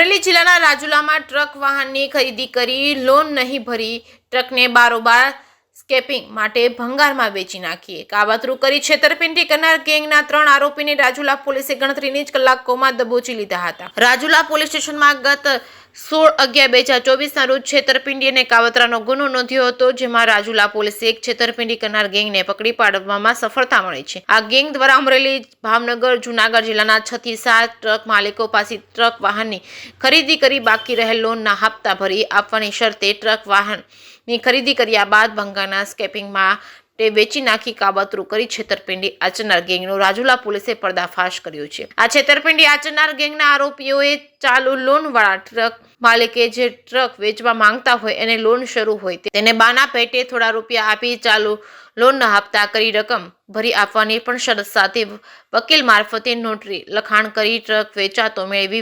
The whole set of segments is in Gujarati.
અમરેલી જિલ્લાના રાજુલામાં ટ્રક વાહનની ખરીદી કરી લોન નહીં ભરી ટ્રકને બારોબાર સ્કેપિંગ માટે ભંગારમાં વેચી નાખી કાવતરું કરી છેતરપિંડી કરનાર ગેંગના 3 આરોપીને રાજુલા પોલીસે ગણતરીની જ કલાકોમાં દબોચી લીધા હતા। રાજુલા પોલીસ સ્ટેશનમાં ગત 16/11/2024 રોજ છેતરપિંડી અને કાવતરાનો ગુનો નોંધ્યો હતો, જેમાં રાજુલા પોલીસે એક છેતરપિંડી કરનાર ગેંગને પકડી પાડવામાં સફળતા મળી છે। આ ગેંગ દ્વારા અમરેલી, ભાવનગર, જૂનાગઢ જિલ્લાના 6 થી 7 ટ્રક માલિકો પાસે ટ્રક વાહનની ખરીદી કરી બાકી રહેલ લોનના હપ્તા ભરી આપવાની શરતે ટ્રક વાહનની ખરીદી કર્યા બાદ ભંગારના સ્કેપિંગમાં વેચી નાખી કાવતરું કરી છેતરપિંડી આચરનાર ગેંગનો રાજુલા પોલીસે પર્દાફાશ કર્યો છે। આ છેતરપિંડી આચરનાર ગેંગના આરોપીઓએ ચાલુ લોન વાળા ટ્રક માલિકે જે ટ્રક વેચવા માંગતા હોય અને લોન શરૂ હોય તેને બાના પેટે થોડા રૂપિયા આપી ચાલુ લોનના હપ્તા કરી રકમ ભરી આપવાની પણ શરત સાથે વકીલ મારફતે નોટરી લખાણ કરી ટ્રક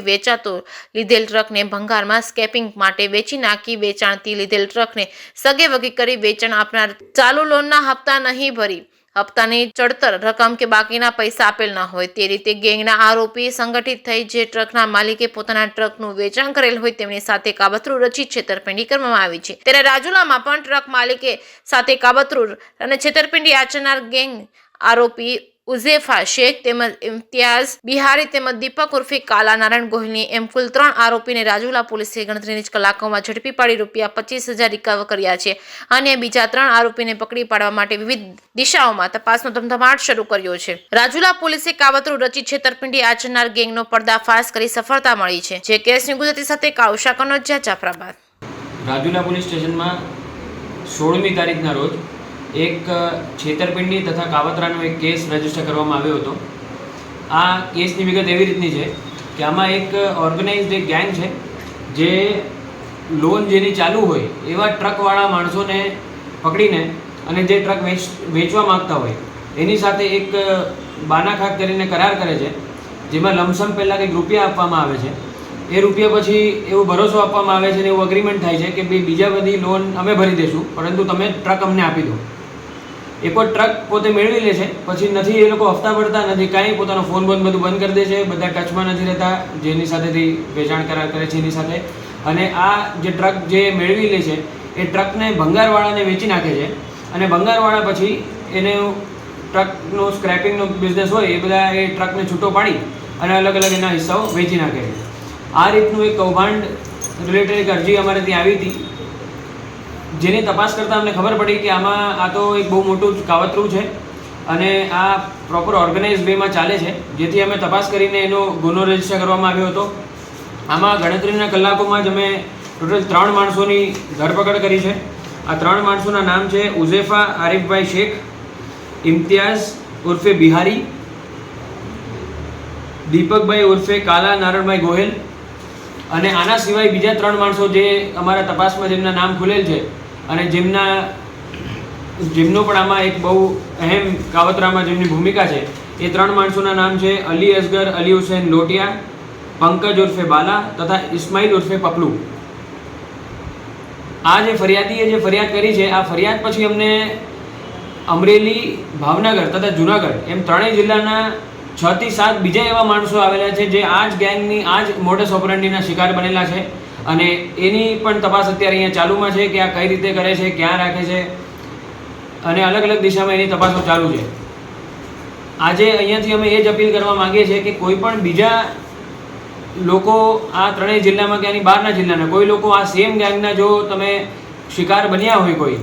વેચાતો લીધેલ ટ્રકને ભંગારમાં સ્કેપિંગ માટે વેચી નાખી વેચાણથી લીધેલ ટ્રકને સગે વગી કરી વેચાણ આપનાર ચાલુ લોનના હપ્તા નહીં ભરી હપ્તાની ચડતર રકમ કે બાકીના પૈસા આપેલ ન હોય તે રીતે ગેંગના આરોપી સંગઠિત થઈ જે ટ્રકના માલિકે પોતાના ટ્રકનું વેચાણ કરેલ હોય તેમની સાથે કાવતરું રચી છેતરપિંડી કરવામાં આવી છે। ત્યારે રાજુલામાં પણ ટ્રક માલિકે સાથે કાવતરું અને છેતરપિંડી આચરનાર ગેંગ આરોપી ઉઝેફા શેખ તેમજ ઇમ્તિયાઝ બિહારી તેમજ દીપક ઉર્ફે કાલા નારાયણ ગોહિલની એમ કુલ 3 આરોપીને રાજુલા પોલીસે ગણતરીની જ કલાકોમાં ઝડપી પાડી ₹25,000 રિકવર કર્યા છે અને બીજા 3 આરોપીને પકડી પાડવા માટે વિવિધ દિશાઓમાં તપાસનો ધમધમાટ શરૂ કર્યો છે। રાજુલા પોલીસે કાવતરું રચી છેતરપિંડી આચરનાર ગેંગનો પર્દાફાશ કરી સફળતા મળી છે। જે કેસની ગુજરાતી સાથે કાઉશા કનોજિયા, જાફરાબાદ। રાજુલા પોલીસ સ્ટેશનમાં 16મી તારીખના રોજ એક છેતરપિંડી તથા કાવતરાનો એક કેસ રજીસ્ટર કરવામાં આવ્યો હતો। આ કેસની વિગત એવી રીતની છે કે આમાં એક ઓર્ગેનાઇઝડ એક ગેંગ છે જે લોન જેની ચાલુ હોય એવા ટ્રકવાળા માણસોને પકડીને અને જે ટ્રક વેચવા માગતા હોય એની સાથે એક બાનાખાક કરીને કરાર કરે છે, જેમાં લમસમ પહેલાં કંઈક રૂપિયા આપવામાં આવે છે। એ રૂપિયા પછી એવો ભરોસો આપવામાં આવે છે અને એવું અગ્રીમેન્ટ થાય છે કે ભાઈ બીજા બધી લોન અમે ભરી દઈશું, પરંતુ તમે ટ્રક અમને આપી દો। એકવાર ટ્રક પોતે મેળવી લે છે પછી નથી એ લોકો હપ્તા ભરતા નથી, કાંઈ પોતાનો ફોન બધું બંધ કરી દે છે, બધા ટચમાં નથી રહેતા જેની સાથેથી વેચાણ કરાર કરે છે એની સાથે। અને આ જે ટ્રક જે મેળવી લે છે એ ટ્રકને ભંગારવાળાને વેચી નાખે છે અને ભંગારવાળા પછી એને ટ્રકનો સ્ક્રેપિંગનો બિઝનેસ હોય એ બધા એ ટ્રકને છૂટો પાડી અને અલગ અલગ એના હિસ્સાઓ વેચી નાખે છે। આ રીતનું એક કૌભાંડ રિલેટેડ એક અરજી અમારે ત્યાં આવી હતી, જેની તપાસ કરતાં અમને ખબર પડી કે આમાં આ તો એક બહુ મોટું કાવતરું છે અને આ પ્રોપર ઓર્ગેનાઇઝ વેમાં ચાલે છે, જેથી અમે તપાસ કરીને એનો ગુનો રજીસ્ટર કરવામાં આવ્યો હતો। આમાં ગણતરીના કલાકોમાં જ અમે ટોટલ 3 માણસોની ધરપકડ કરી છે। આ 3 માણસોના નામ છે ઉઝેફા આરિફભાઈ શેખ, ઇમ્તિયાઝ ઉર્ફે બિહારી, દીપકભાઈ ઉર્ફે કાલા નારાયણભાઈ ગોહિલ અને આના સિવાય બીજા 3 માણસો જે અમારા તપાસમાં જેમના નામ ખુલેલ છે અને જેમનો પણ આમાં એક બહુ અહેમ કાવતરામાં જેમની ભૂમિકા છે એ 3 માણસોના નામ છે અલી અસગર અલી હુસૈન લોટિયા, પંકજ ઉર્ફે બાલા તથા ઇસ્માઇલ ઉર્ફે પપલુ। આ જે ફરિયાદીએ જે ફરિયાદ કરી છે આ ફરિયાદ પછી અમને અમરેલી, ભાવનગર તથા જૂનાગઢ એમ 3 જિલ્લાના 6 થી 7 બીજા એવા માણસો આવેલા છે જે આ જ ગેંગની આ જ મોડસ ઓપરેન્ડીના શિકાર બનેલા છે અને એની પણ તપાસ અત્યારે અહીંયા ચાલુમાં છે કે આ કઈ રીતે કરે છે, ક્યાં રાખે છે અને અલગ અલગ દિશામાં એની તપાસો ચાલુ છે। આજે અહીંયાથી અમે એ જ અપીલ કરવા માંગીએ છીએ કે કોઈ પણ બીજા લોકો આ 3 જિલ્લામાં કે આની બહારના જિલ્લાના કોઈ લોકો આ સેમ ગેંગના જો તમે શિકાર બન્યા હોય કોઈ,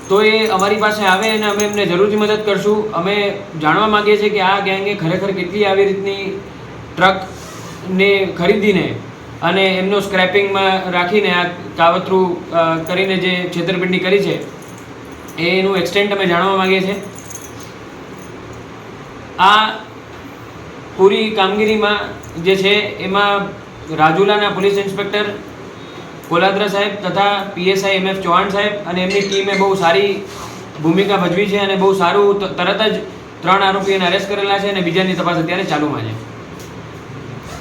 તો એ અમારી પાસે આવે અને અમે એમને જરૂરથી મદદ કરશું। અમે જાણવા માંગીએ છીએ કે આ ગેંગે ખરેખર કેટલી આવી રીતની ટ્રકને ખરીદીને અને એમનો સ્ક્રેપિંગમાં રાખીને આ કાવતરું કરીને જે છેતરપિંડી કરી છે એનું એક્સટેન્ટ અમે જાણવા માંગીએ છીએ। આ પૂરી કામગીરીમાં જે છે એમાં રાજુલાના પોલીસ ઇન્સ્પેક્ટર કોલાદ્રા સાહેબ તથા PSI MF ચૌહાણ સાહેબ અને એમની ટીમે બહુ સારી ભૂમિકા ભજવી છે અને બહુ સારું તરત જ 3 આરોપીઓને અરેસ્ટ કરેલા છે અને બીજાની તપાસ અત્યારે ચાલુમાં છે।